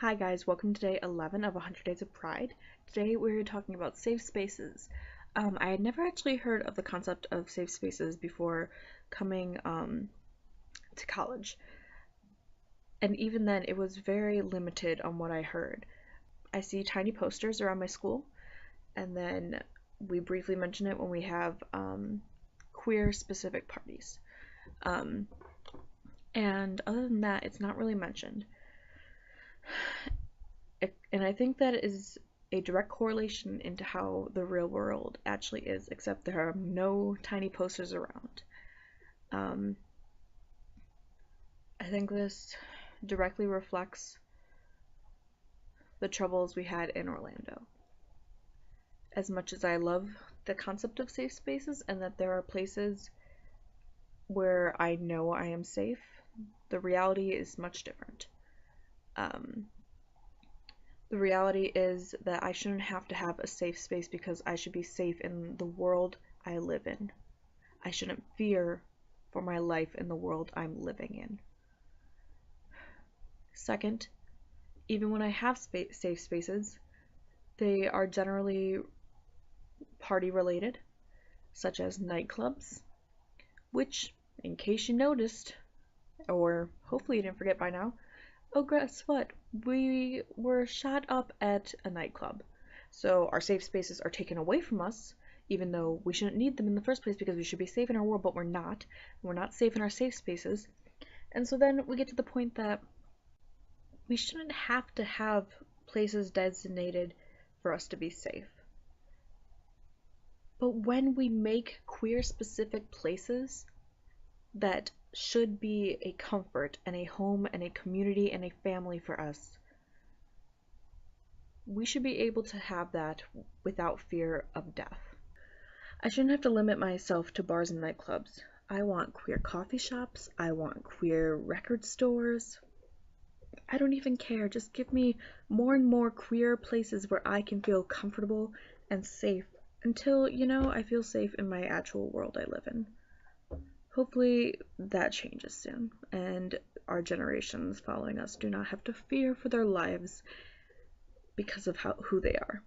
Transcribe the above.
Hi guys, welcome to day 11 of 100 Days of Pride. Today we're talking about safe spaces. I had never actually heard of the concept of safe spaces before coming to college. And even then it was very limited on what I heard. I see tiny posters around my school, and then we briefly mention it when we have queer specific parties. Um, and other than that, it's not really mentioned. And I think that is a direct correlation into how the real world actually is, except there are no tiny posters around. Um, I think this directly reflects the troubles we had in Orlando. As much as I love the concept of safe spaces and that there are places where I know I am safe, the reality is much different. Um, The reality is that I shouldn't have to have a safe space because I should be safe in the world I live in. I shouldn't fear for my life in the world I'm living in. Second, even when I have safe spaces, they are generally party related, such as nightclubs, which, in case you noticed, or hopefully you didn't forget by now, oh, guess what? We were shot up at a nightclub. So our safe spaces are taken away from us, even though we shouldn't need them in the first place because we should be safe in our world, but we're not. We're not safe in our safe spaces. And so then we get to the point that we shouldn't have to have places designated for us to be safe. But when we make queer specific places that should be a comfort and a home and a community and a family for us, we should be able to have that without fear of death. I shouldn't have to limit myself to bars and nightclubs. I want queer coffee shops. I want queer record stores. I don't even care. Just give me more and more queer places where I can feel comfortable and safe until, I feel safe in my actual world I live in. Hopefully that changes soon, and our generations following us do not have to fear for their lives because of who they are.